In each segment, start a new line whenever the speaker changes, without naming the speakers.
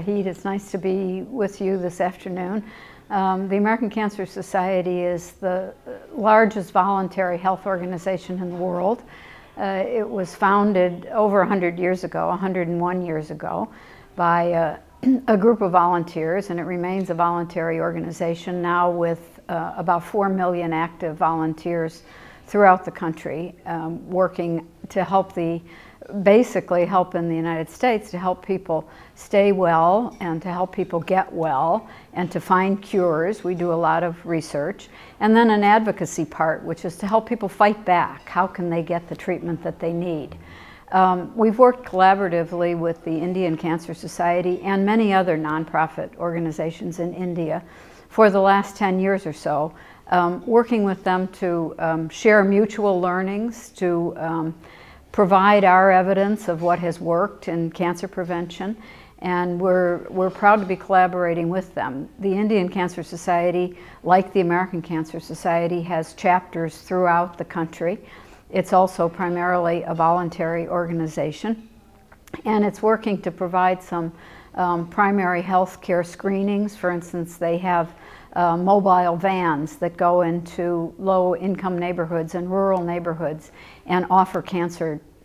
It's nice to be with you this afternoon. The American Cancer Society is the largest voluntary health organization in the world. It was founded over 100 years ago, 101 years ago, by a group of volunteers, and it remains a voluntary organization now with about 4 million active volunteers throughout the country, working to basically help in the United States to help people stay well and to help people get well and to find cures. We do a lot of research. And then an advocacy part, which is to help people fight back. How can they get the treatment that they need? We've worked collaboratively with the Indian Cancer Society and many other nonprofit organizations in India for the last 10 years or so, working with them to share mutual learnings, to provide our evidence of what has worked in cancer prevention, and we're proud to be collaborating with them. The Indian Cancer Society, like the American Cancer Society, has chapters throughout the country. It's also primarily a voluntary organization, and it's working to provide some primary health care screenings. For instance, they have mobile vans that go into low-income neighborhoods and rural neighborhoods and offer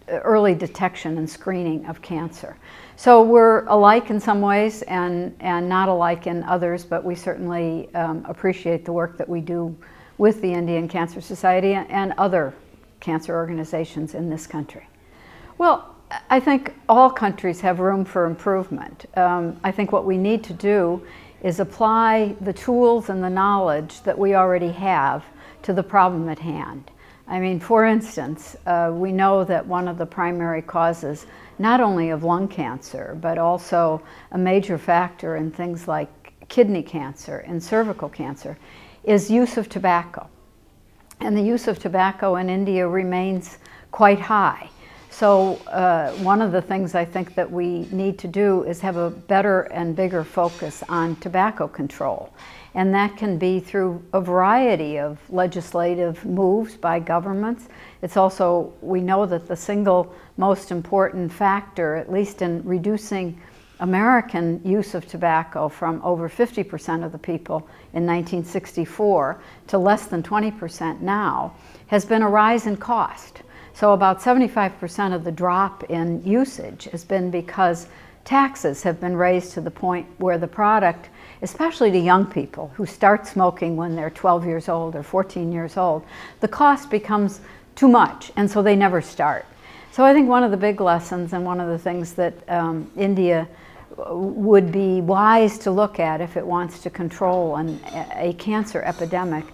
early detection and screening of cancer. So we're alike in some ways and not alike in others, but we certainly appreciate the work that we do with the Indian Cancer Society and other cancer organizations in this country. Well, I think all countries have room for improvement. I think what we need to do is apply the tools and the knowledge that we already have to the problem at hand. I mean, for instance, we know that one of the primary causes, not only of lung cancer, but also a major factor in things like kidney cancer and cervical cancer, is use of tobacco. And the use of tobacco in India remains quite high. So one of the things I think that we need to do is have a better and bigger focus on tobacco control. And that can be through a variety of legislative moves by governments. It's also, we know that the single most important factor, at least in reducing American use of tobacco from over 50% of the people in 1964 to less than 20% now, has been a rise in cost. So about 75% of the drop in usage has been because taxes have been raised to the point where the product, especially to young people who start smoking when they're 12 years old or 14 years old, the cost becomes too much, and so they never start. So I think one of the big lessons and one of the things that India would be wise to look at if it wants to control a cancer epidemic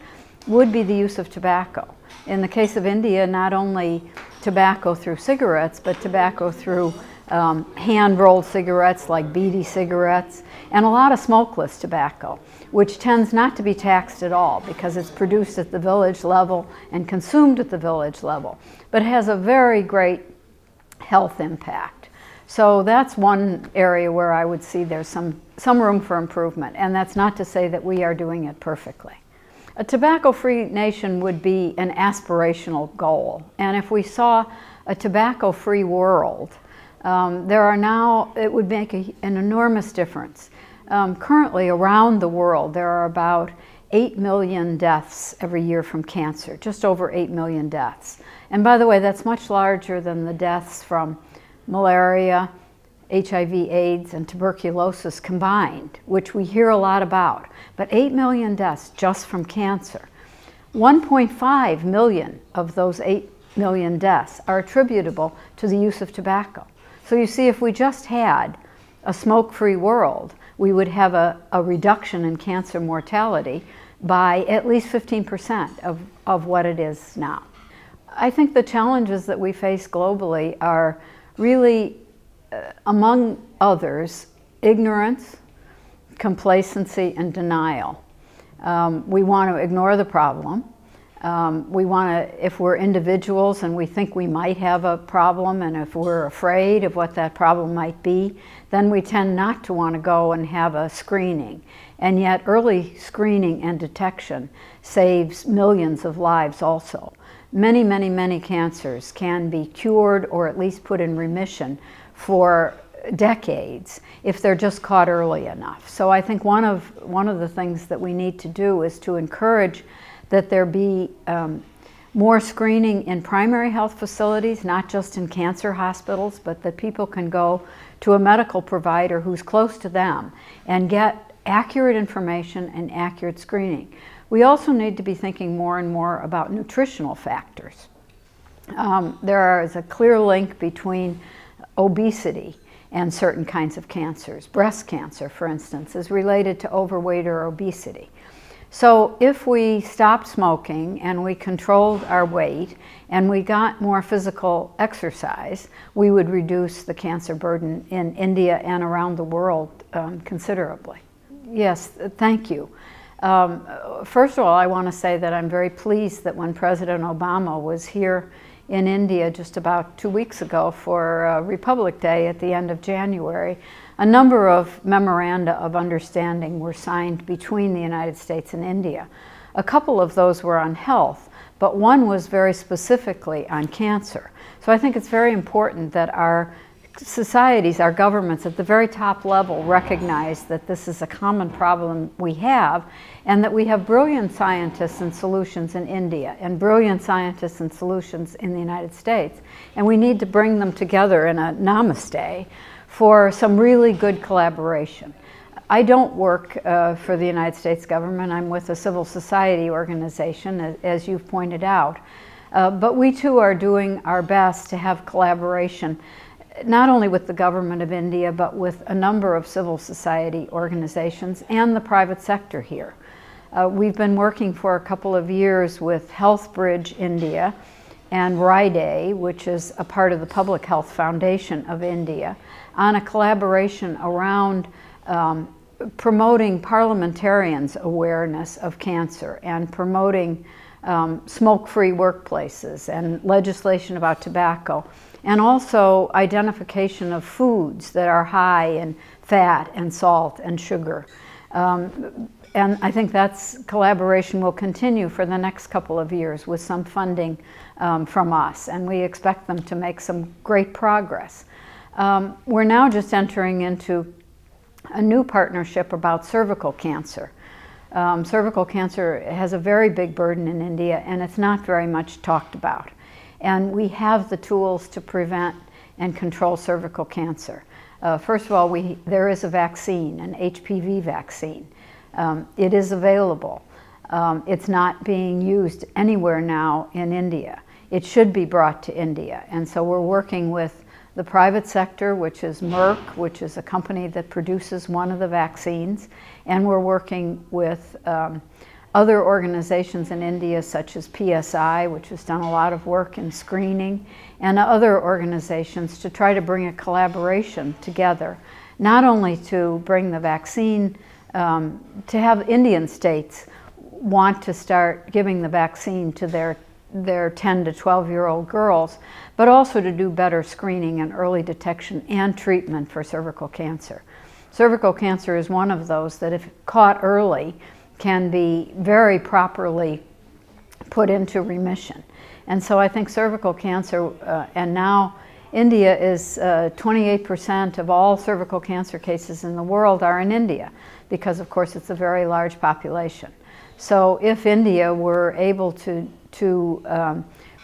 would be the use of tobacco. In the case of India, not only tobacco through cigarettes, but tobacco through hand-rolled cigarettes like beady cigarettes, and a lot of smokeless tobacco, which tends not to be taxed at all because it's produced at the village level and consumed at the village level, but has a very great health impact. So that's one area where I would see there's some room for improvement, and that's not to say that we are doing it perfectly. A tobacco-free nation would be an aspirational goal, and if we saw a tobacco-free world, it would make an enormous difference. Currently, around the world, there are about 8 million deaths every year from cancer, just over 8 million deaths. And by the way, that's much larger than the deaths from malaria, HIV/AIDS, and tuberculosis combined, which we hear a lot about. But 8 million deaths just from cancer. 1.5 million of those 8 million deaths are attributable to the use of tobacco. So you see, if we just had a smoke-free world, we would have a reduction in cancer mortality by at least 15% of what it is now. I think the challenges that we face globally are really, among others, ignorance, complacency, and denial. We want to ignore the problem. We want to, if we're individuals and we think we might have a problem, and if we're afraid of what that problem might be, then we tend not to want to go and have a screening. And yet early screening and detection saves millions of lives also. Many, many, many cancers can be cured or at least put in remission for decades if they're just caught early enough. So I think one of the things that we need to do is to encourage that there be more screening in primary health facilities, not just in cancer hospitals, but that people can go to a medical provider who's close to them and get accurate information and accurate screening. We also need to be thinking more and more about nutritional factors. There is a clear link between obesity and certain kinds of cancers. Breast cancer, for instance, is related to overweight or obesity. So if we stopped smoking and we controlled our weight and we got more physical exercise, we would reduce the cancer burden in India and around the world considerably. Yes, thank you. First of all, I want to say that I'm very pleased that when President Obama was here in India just about 2 weeks ago for Republic Day at the end of January, a number of memoranda of understanding were signed between the United States and India. A couple of those were on health, but one was very specifically on cancer. So I think it's very important that our societies, our governments at the very top level recognize that this is a common problem we have, and that we have brilliant scientists and solutions in India and brilliant scientists and solutions in the United States. And we need to bring them together in a namaste for some really good collaboration. I don't work for the United States government. I'm with a civil society organization, as you've pointed out. But we too are doing our best to have collaboration, not only with the government of India, but with a number of civil society organizations and the private sector here. We've been working for a couple of years with Health Bridge India and RIDE, which is a part of the Public Health Foundation of India, on a collaboration around promoting parliamentarians' awareness of cancer and promoting smoke-free workplaces and legislation about tobacco, and also identification of foods that are high in fat and salt and sugar. And I think that's collaboration will continue for the next couple of years with some funding from us, and we expect them to make some great progress. We're now just entering into a new partnership about cervical cancer. Cervical cancer has a very big burden in India, and it's not very much talked about. And we have the tools to prevent and control cervical cancer. First of all, there is a vaccine, an HPV vaccine. It is available. It's not being used anywhere now in India. It should be brought to India. And so we're working with the private sector, which is Merck, which is a company that produces one of the vaccines. And we're working with other organizations in India, such as PSI, which has done a lot of work in screening, and other organizations to try to bring a collaboration together, not only to bring the vaccine, to have Indian states want to start giving the vaccine to their 10 to 12-year-old girls, but also to do better screening and early detection and treatment for cervical cancer. Cervical cancer is one of those that, if caught early, can be very properly put into remission. And so I think cervical cancer, and now India is 28% of all cervical cancer cases in the world are in India, because of course it's a very large population. So if India were able to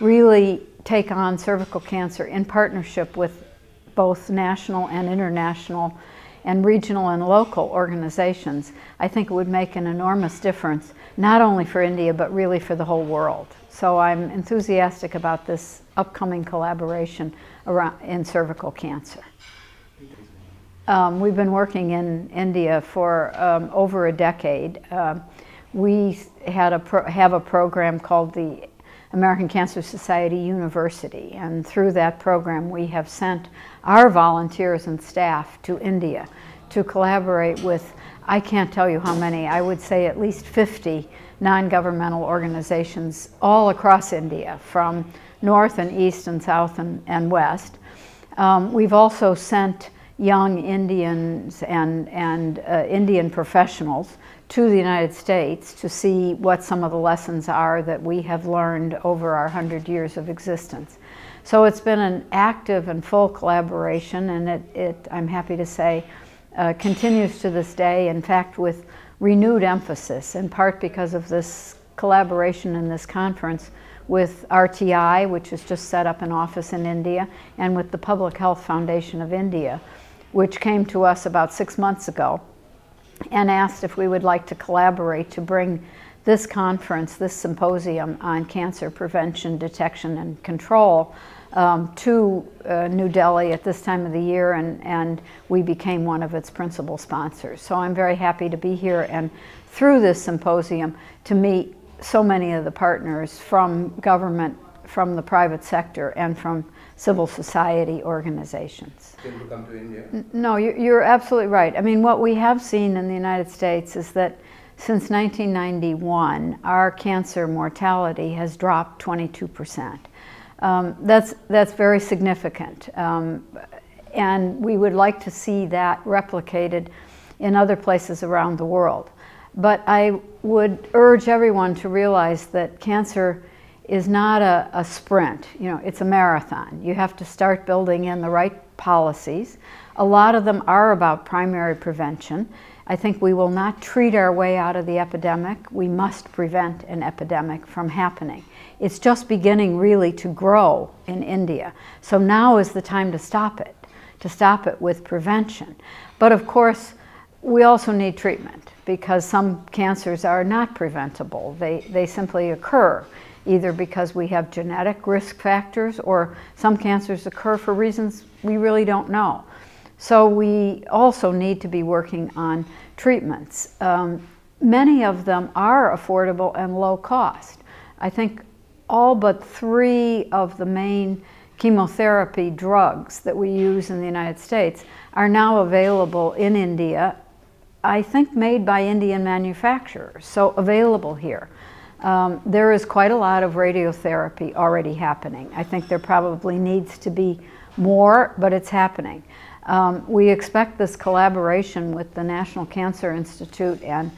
really take on cervical cancer in partnership with both national and international and regional and local organizations, I think it would make an enormous difference, not only for India, but really for the whole world. So I'm enthusiastic about this upcoming collaboration in cervical cancer. We've been working in India for over a decade. We have a program called the American Cancer Society University, and through that program we have sent our volunteers and staff to India to collaborate with, I can't tell you how many, I would say at least 50 non-governmental organizations all across India, from north and east and south and west. We've also sent young Indians and Indian professionals to the United States to see what some of the lessons are that we have learned over our 100 years of existence. So it's been an active and full collaboration, and I'm happy to say, continues to this day, in fact with renewed emphasis, in part because of this collaboration in this conference with RTI, which has just set up an office in India, and with the Public Health Foundation of India, which came to us about 6 months ago and asked if we would like to collaborate to bring this conference, this symposium on cancer prevention, detection, and control to New Delhi at this time of the year, and we became one of its principal sponsors. So I'm very happy to be here and through this symposium to meet so many of the partners from government, from the private sector, and from civil society organizations.
Can you come to India?
No, you're absolutely right. I mean, what we have seen in the United States is that since 1991, our cancer mortality has dropped 22%. That's very significant, and we would like to see that replicated in other places around the world. But I would urge everyone to realize that cancer is not a sprint. You know, it's a marathon. You have to start building in the right policies. A lot of them are about primary prevention. I think we will not treat our way out of the epidemic. We must prevent an epidemic from happening. It's just beginning really to grow in India. So now is the time to stop it with prevention. But of course, we also need treatment, because some cancers are not preventable. They simply occur, either because we have genetic risk factors, or some cancers occur for reasons we really don't know. So we also need to be working on treatments. Many of them are affordable and low cost. I think all but 3 of the main chemotherapy drugs that we use in the United States are now available in India, I think made by Indian manufacturers, so available here. There is quite a lot of radiotherapy already happening. I think there probably needs to be more, but it's happening. We expect this collaboration with the National Cancer Institute and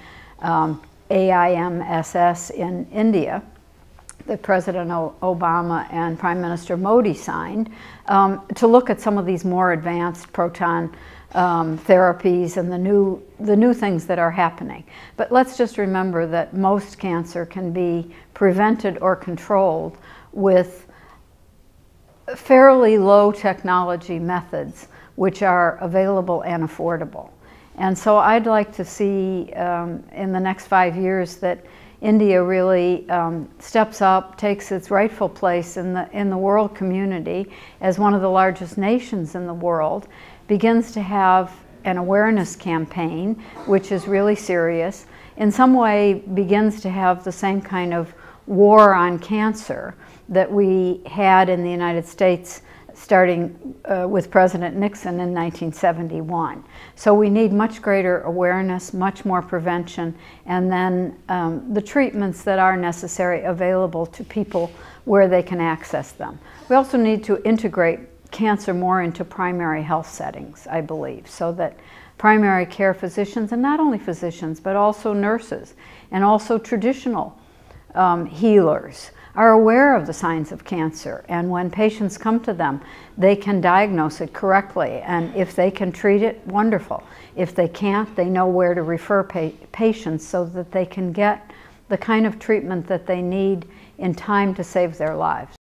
AIMSS in India that President Obama and Prime Minister Modi signed to look at some of these more advanced proton therapies and the new things that are happening. But let's just remember that most cancer can be prevented or controlled with fairly low technology methods which are available and affordable. And so I'd like to see in the next 5 years that India really steps up, takes its rightful place in the world community as one of the largest nations in the world, begins to have an awareness campaign, which is really serious, in some way begins to have the same kind of war on cancer that we had in the United States starting with President Nixon in 1971. So we need much greater awareness, much more prevention, and then the treatments that are necessary available to people where they can access them. We also need to integrate cancer more into primary health settings, I believe, so that primary care physicians, and not only physicians, but also nurses, and also traditional healers, are aware of the signs of cancer, and when patients come to them, they can diagnose it correctly, and if they can treat it, wonderful. If they can't, they know where to refer patients so that they can get the kind of treatment that they need in time to save their lives.